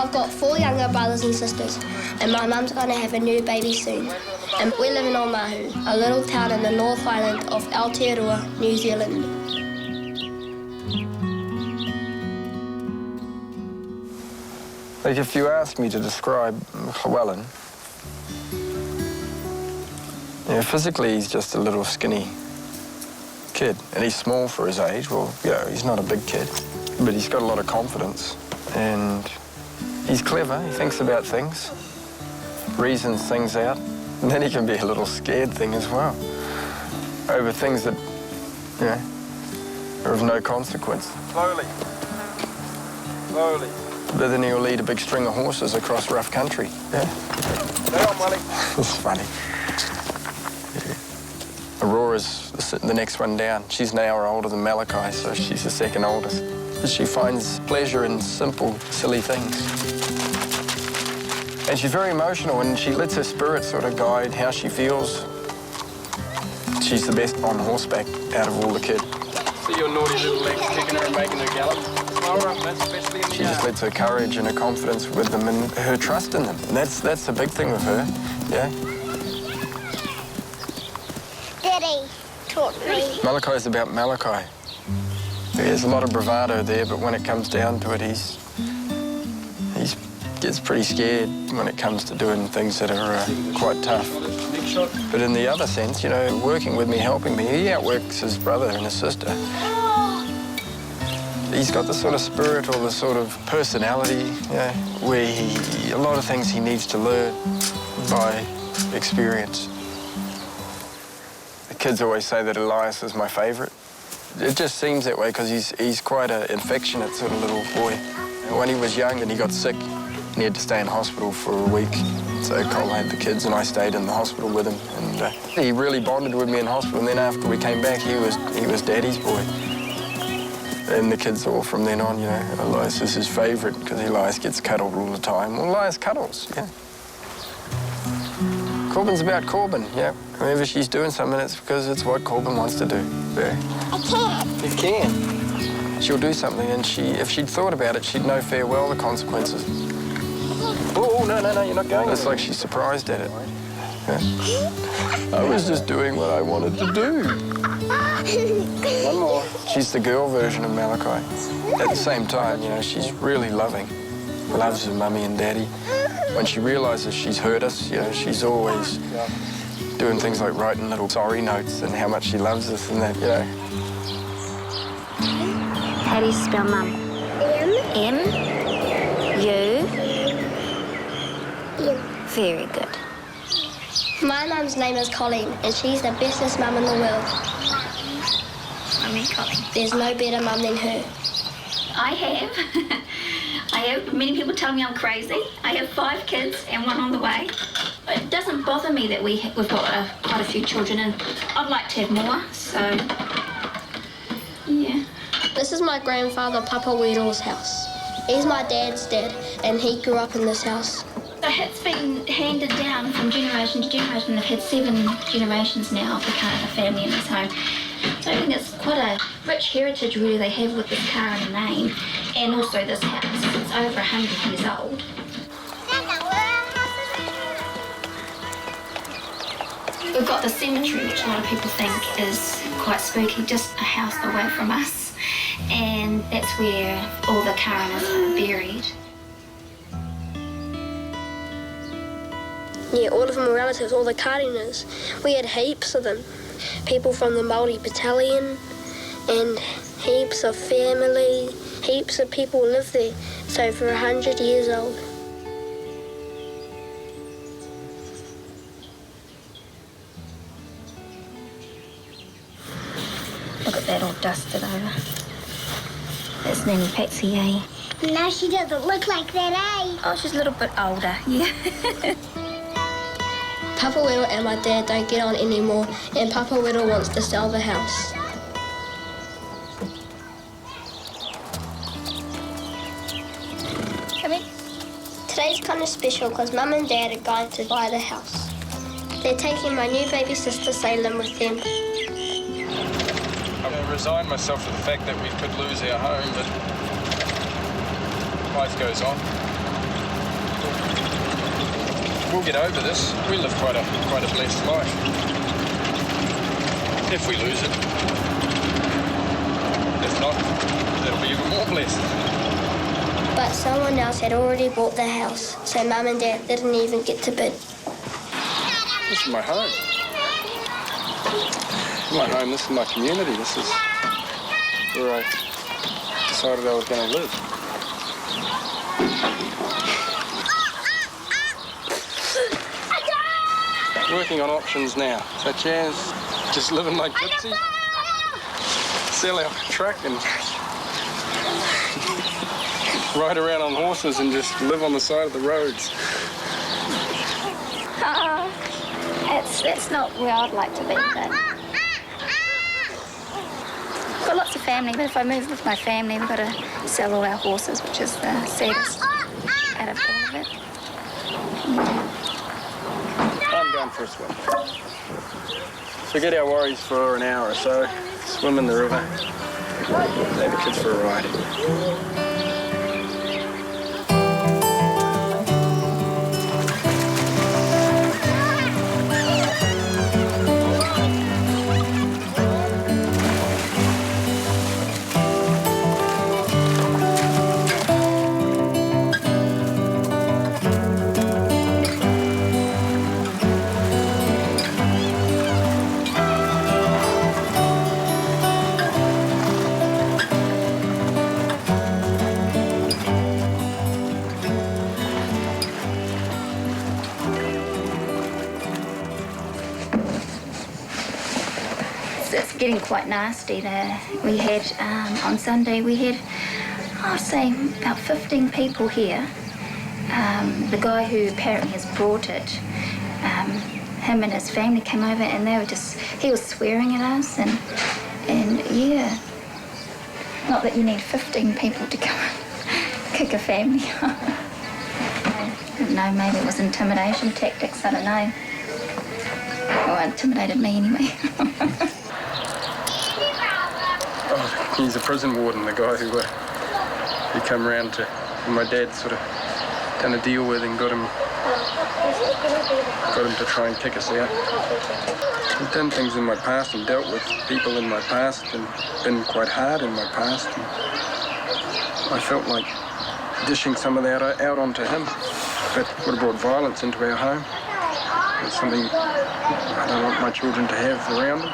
I've got 4 younger brothers and sisters, and my mum's going to have a new baby soon. And we live in Omahu, a little town in the North Island of Aotearoa, New Zealand. Like, if you ask me to describe Llewelyn, physically he's just a little skinny kid, and he's small for his age. Well, yeah, he's not a big kid, but he's got a lot of confidence, and he's clever. He thinks about things, reasons things out, and then he can be a little scared thing as well, over things that, are of no consequence. Slowly. Slowly. But then he'll lead a big string of horses across rough country. Yeah. Stay on, Willie. It's funny. Yeah. Aurora's the next one down. She's an hour older than Malachi, so she's the second oldest. She finds pleasure in simple, silly things. And she's very emotional, and she lets her spirit sort of guide how she feels. She's the best on horseback out of all the kids. See your naughty little legs kicking her and making her gallop. She just lets her courage and her confidence with them and her trust in them. And that's a big thing with her, yeah. Daddy taught me. Malachi's about Malachi. There's a lot of bravado there, but when it comes down to it, he gets pretty scared when it comes to doing things that are quite tough. But in the other sense, working with me, helping me, he outworks his brother and his sister. He's got the sort of spirit or the sort of personality, where a lot of things he needs to learn by experience. The kids always say that Elias is my favourite. It just seems that way because he's quite an affectionate sort of little boy. When he was young and he got sick, he had to stay in hospital for a week. So Cole had the kids and I stayed in the hospital with him. And he really bonded with me in hospital. And then after we came back, he was Daddy's boy. And the kids all from then on, Elias is his favourite because Elias gets cuddled all the time. Well, Elias cuddles, yeah. Corbin's about Corbin, yeah. Whenever she's doing something, it's because it's what Corbin wants to do. Yeah. I can't. You can. She'll do something, and if she'd thought about it, she'd know fair well the consequences. Oh, no, you're not going. It's like she's surprised at it. Yeah. I was just doing what I wanted to do. One more. She's the girl version of Malachi. At the same time, she's really loving. Loves her mummy and daddy. When she realises she's hurt us, she's always doing things like writing little sorry notes and how much she loves us and that, How do you spell mum? M. You. Very good. My mum's name is Colleen, and she's the bestest mum in the world. Mummy Colleen. There's no better mum than her. I have. Many people tell me I'm crazy. I have 5 kids and 1 on the way. It doesn't bother me that we've got quite a few children, and I'd like to have more, so, yeah. This is my grandfather, Papa Weedle's house. He's my dad's dad, and he grew up in this house. It's been handed down from generation to generation. They've had 7 generations now of the Karena family in this home. So I think it's quite a rich heritage really they have with this Karena name, and also this house. It's over 100 years old. We've got the cemetery, which a lot of people think is quite spooky, just a house away from us, and that's where all the Karenas are buried. Yeah, all of them were relatives, all the Karenas. We had heaps of them. People from the Māori battalion, and heaps of family, heaps of people live there. It's over 100 years old. Look at that all dusted over. That's Nanny Patsy, eh? No, she doesn't look like that, eh? Oh, she's a little bit older, yeah. Papa Weedle and my dad don't get on anymore, and Papa Weedle wants to sell the house. Come in. Today's kind of special because Mum and Dad are going to buy the house. They're taking my new baby sister Salem with them. I resigned myself to the fact that we could lose our home, but life goes on. We'll get over this. We live quite a blessed life. If we lose it. If not, it'll be even more blessed. But someone else had already bought the house, so Mum and Dad didn't even get to bid. This is my home. This is my home, this is my community, this is where I decided I was going to live. Working on options now, such as just living like gypsies, sell our truck and ride around on horses and just live on the side of the roads. That's not where I'd like to be, but I've got lots of family, but if I move with my family, we've got to sell all our horses, which is the saddest out of all of it. Yeah. I'm going for a swim. Forget our worries for an hour or so, swim in the river, take the kids for a ride. It's getting quite nasty there. We had, on Sunday, we had, I'd say, about 15 people here. The guy who apparently has brought it, him and his family came over and they were just, he was swearing at us and yeah. Not that you need 15 people to come and kick a family off. I don't know, maybe it was intimidation tactics, I don't know. Well, it intimidated me anyway. He's a prison warden, the guy who come around to, who my dad sort of done a deal with and got him to try and kick us out. I've done things in my past and dealt with people in my past and been quite hard in my past. And I felt like dishing some of that out onto him. That would have brought violence into our home. It's something I don't want my children to have around them.